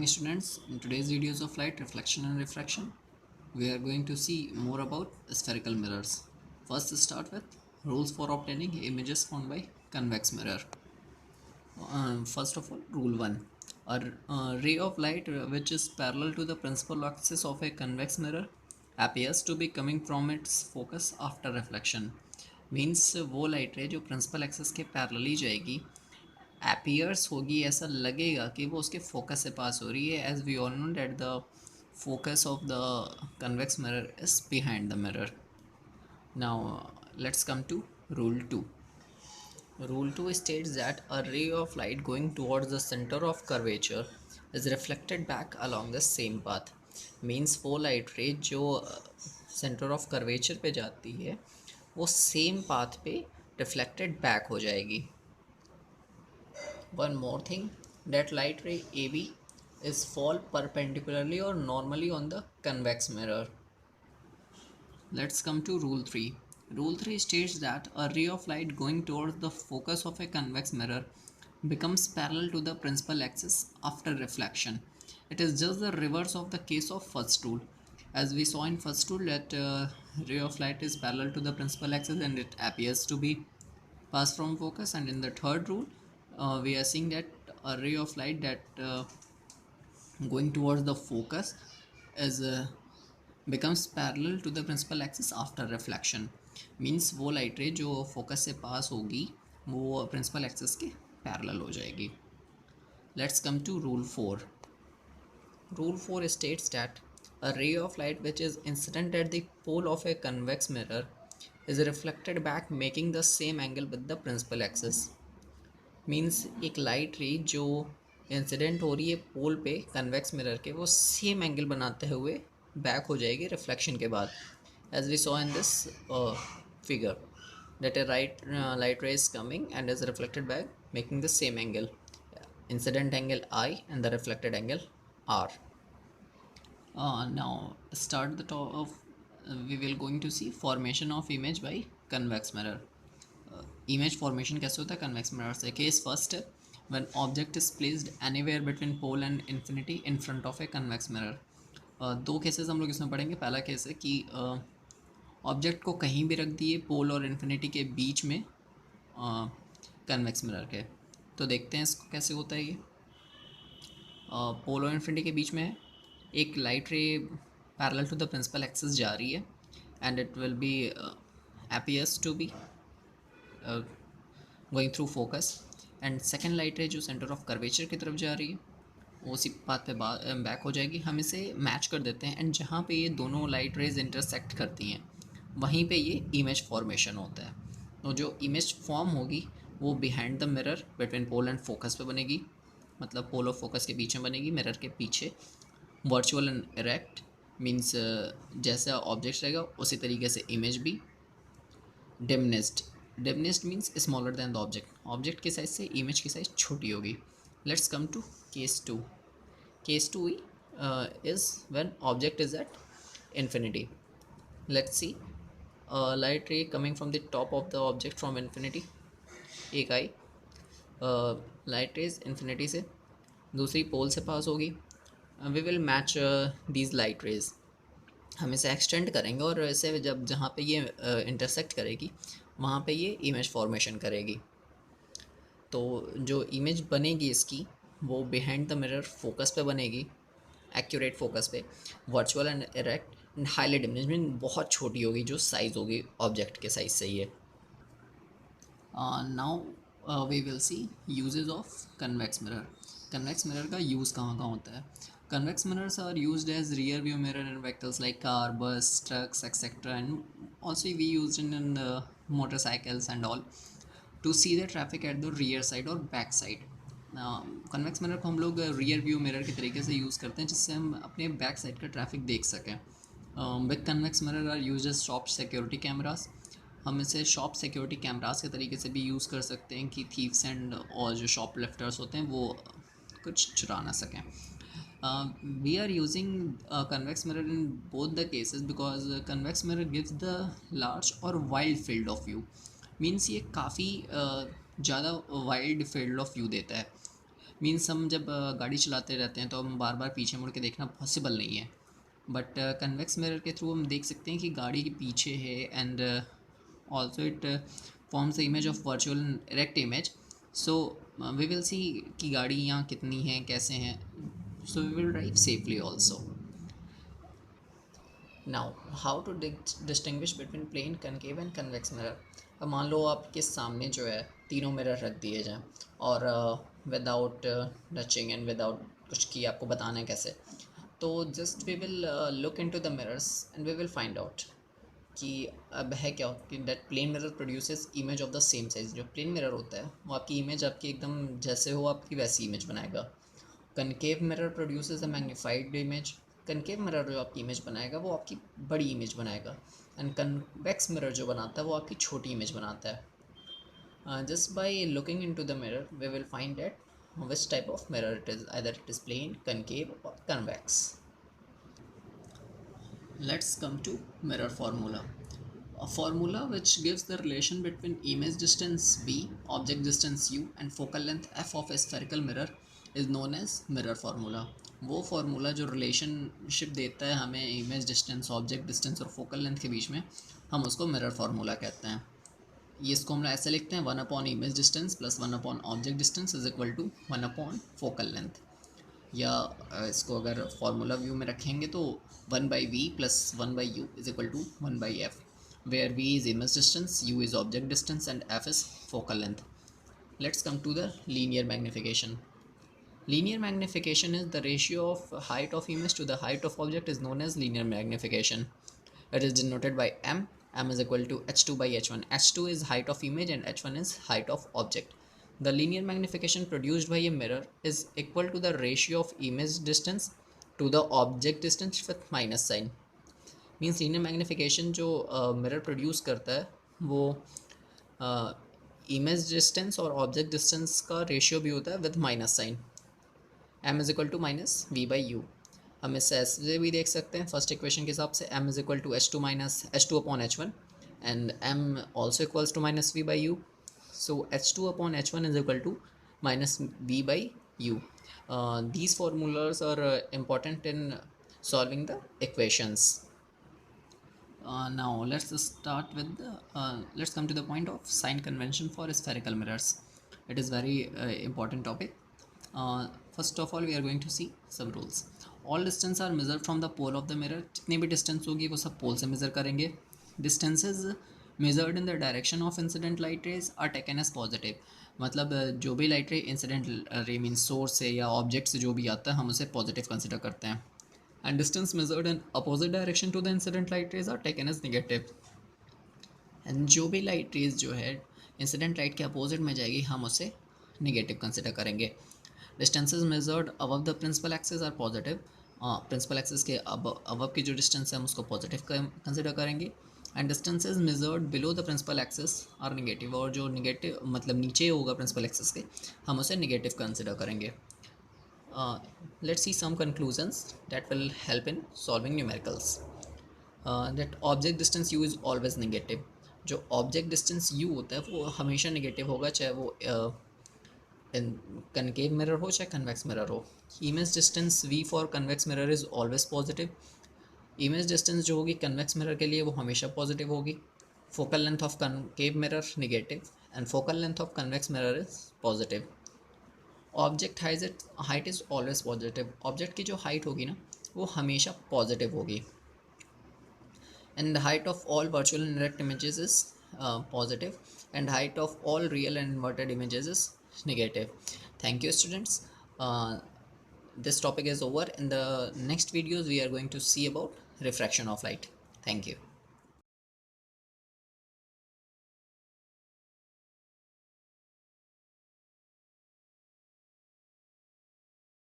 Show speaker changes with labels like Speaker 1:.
Speaker 1: morning students. In today's videos of light, reflection and refraction, we are going to see more about spherical mirrors. First start with rules for obtaining images found by convex mirror. First of all, rule 1. A ray of light which is parallel to the principal axis of a convex mirror appears to be coming from its focus after reflection. Means वो light ray जो principal axis के parallelly जाएगी appears होगी, ऐसा लगेगा कि वो उसके फोकस से पास हो रही है, as we all know that the focus of the convex mirror is behind the mirror. Now let's come to rule 2. Rule 2 states that a ray of light going towards the center of curvature is reflected back along the same path. Means वो light ray जो centre of curvature पे जाती है वो same path पे reflected back हो जाएगी. One more thing, that light ray AB is fall perpendicularly or normally on the convex mirror. Let's come to rule 3. Rule 3 states that a ray of light going towards the focus of a convex mirror becomes parallel to the principal axis after reflection. It is just the reverse of the case of first rule. As we saw in first rule that ray of light is parallel to the principal axis and it appears to be pass from focus, and in the third rule we are seeing that a ray of light that going towards the focus is becomes parallel to the principal axis after reflection. Means वो light ray जो focus से पास होगी वो principal axis के parallel हो जाएगी. Let's come to rule 4. Rule 4 states that a ray of light which is incident at the pole of a convex mirror is reflected back making the same angle with the principal axis. Means एक light ray जो incident हो रही है पोल पे convex mirror के वो same angle बनाते हुए बैक हो जाएगी रिफ्लेक्शन के बाद, as we saw in this figure that a light ray is coming and is reflected back making the same angle, incident angle I and the reflected angle R. Now start the top of we will going to see formation of image by convex mirror. Image formation कैसे होता है convex mirror से. Case first है when object is placed anywhere between pole and infinity in front of a convex mirror. दो cases हम लोग इसमें पढ़ेंगे. पहला केस है कि ऑब्जेक्ट को कहीं भी रख दिए पोल और इन्फिनिटी के बीच में कन्वेक्स मिरर के. तो देखते हैं इसको कैसे होता है. ये पोल और इन्फिनिटी के बीच में है, एक light ray parallel to the principal axis जा रही है and it will be appears to be going through focus, and second light ray जो सेंटर ऑफ कर्वेचर की तरफ जा रही है वो उसी पाथ पे बैक हो जाएगी. हम इसे मैच कर देते हैं एंड जहाँ पे ये दोनों लाइट रेज इंटरसेक्ट करती हैं वहीं पे ये इमेज फॉर्मेशन होता है. तो जो इमेज फॉर्म होगी वो behind the mirror between pole and focus पे बनेगी, मतलब पोल और फोकस के बीच में बनेगी, मिरर के पीछे. वर्चुअल एंड इरेक्ट मीन्स जैसा ऑब्जेक्ट रहेगा उसी तरीके से इमेज भी. Diminished means smaller than the object के साइज से इमेज की साइज छोटी होगी. Let's come to case 2. Case 2 is when object is at infinity. Let's see light ray coming from the top of the object from infinity. एक आई light rays infinity से, दूसरी पोल से पास होगी. We will match these light rays. हम इसे extend करेंगे और इसे जब जहाँ पे ये इंटरसेक्ट करेगी वहाँ पे ये इमेज फॉर्मेशन करेगी. तो जो इमेज बनेगी इसकी वो बिहाइंड द मिरर फोकस पे बनेगी, एक्यूरेट फोकस पे. Virtual and erect and highly diminished mean बहुत छोटी होगी जो साइज़ होगी ऑब्जेक्ट के साइज से. ये now we will see uses of convex mirror. Convex mirror का यूज़ कहाँ कहाँ होता है. Convex mirrors are used as rear view mirror in vehicles like car, bus, trucks, etc. And also we used in motorcycles and all to see the traffic at the rear side or back side. Convex mirror को हम लोग rear view mirror के तरीके से use करते हैं जिससे हम अपने बैक साइड का ट्रैफिक देख सकें. Big convex mirror are used as shop security cameras. हम इसे शॉप सिक्योरिटी कैमरास के तरीके से भी यूज़ कर सकते हैं कि थीव्स एंड और जो शॉप लिफ्टर्स होते हैं वो कुछ चुरा ना सकें. We are using a convex mirror in both the cases because convex mirror gives the large or wild field of view. Means ये काफ़ी ज़्यादा वाइल्ड फील्ड ऑफ व्यू देता है. मीन्स हम जब गाड़ी चलाते रहते हैं तो हम बार बार पीछे मुड़ के देखना पॉसिबल नहीं है, बट कन्वेक्स मिरर के थ्रू हम देख सकते हैं कि गाड़ी के पीछे है, and also it forms the image of virtual erect image. So we will see कि गाड़ी यहाँ कितनी है, कैसे हैं. So we will drive safely also. Now how to distinguish between plane, concave and convex mirror. अब मान लो आपके सामने जो है तीनों मिरर रख दिए जाएं और विदाउट टचिंग एंड विदाउट कुछ की आपको बताना है कैसे. तो just we will look into the mirrors and we will find out कि अब है क्या कि that plane mirror produces image of the same size. जो प्लेन मिरर होता है वो आपकी इमेज आपकी एकदम जैसे हो आपकी वैसी इमेज बनाएगा. कनकेव मिरर प्रोड्यूसेस अ मैग्नीफाइड इमेज. कनकेव मिरर जो आपकी इमेज बनाएगा वो आपकी बड़ी इमेज बनाएगा, एंड कन्वेक्स मिरर जो बनाता है वो आपकी छोटी इमेज बनाता है. Just by looking into the mirror we will find that which type of mirror it is, either it is plane, concave or convex. Let's come to mirror formula. A formula which gives the relation between image distance b, object distance u and focal length f of a spherical mirror is known as mirror formula. वो formula जो relationship देता है हमें image distance, object distance और focal length के बीच में, हम उसको मिरर फार्मूला कहते हैं. ये इसको हम लोग ऐसे लिखते हैं 1 image distance plus 1 object distance is equal to 1 focal length. या इसको अगर फार्मूला व्यू में रखेंगे तो 1/v plus 1/u is equal to 1/f, where v is image distance, u is object distance and f is focal length. Let's come to the linear magnification. Linear magnification is the ratio of height of image to the height of object is known as linear magnification. It is denoted by m. M is equal to h2 by h1. h2 is height of image and h1 is height of object. The linear magnification produced by a mirror is equal to the ratio of image distance to the object distance with minus sign. Means linear magnification जो mirror produce करता है वो image distance और object distance का ratio भी होता है with minus sign. m is equal to minus v by u. हम इससे ऐसे भी देख सकते हैं फर्स्ट इक्वेशन के हिसाब से m is equal to h2 minus h2 upon h1 and m also equals to minus v by u. So h2 upon h1 is equal to minus v by u. These formulas are important in solving the equations. Now let's start with the let's come to the point of sign convention for spherical mirrors. It is very important topic. First of all we are going to see some rules. All distance are measured from the pole of the mirror. जितनी भी distance होगी वो सब pole से measure करेंगे. Distances measured in the direction of incident light rays are taken as positive. मतलब जो भी light ray incident ray means source से या object से जो भी आता है हम उसे positive consider करते हैं. And distance measured in opposite direction to the incident light rays are taken as negative. And जो भी light rays जो है incident light के opposite में जाएगी हम उसे negative consider करेंगे. Distances measured above the principal axis are positive. Principal axis के above की जो डिस्टेंस है हम उसको पॉजिटिव कंसिडर करेंगे. And distances measured below the principal axis are negative. और जो नेगेटिव मतलब नीचे होगा प्रिंसिपल एक्सिस के हम उसे नेगेटिव कंसिडर करेंगे. Let's see some conclusions that will help in solving numericals. That object distance u is always negative. जो object distance u होता है वो हमेशा नेगेटिव होगा, चाहे वो कनकेव मिरर हो चाहे कन्वेक्स मिरर हो. Image distance v for convex mirror is always positive. Image distance जो होगी कन्वेक्स मिरर के लिए वो हमेशा पॉजिटिव होगी. Focal length of concave mirror negative and focal length of convex mirror is positive. Object height is always positive. Object की जो height होगी ना वो हमेशा पॉजिटिव होगी. And the height of all virtual and direct images is positive and height of all real and inverted images is negative. Thank you students. This topic is over. In the next videos we are going to see about refraction of light. Thank you.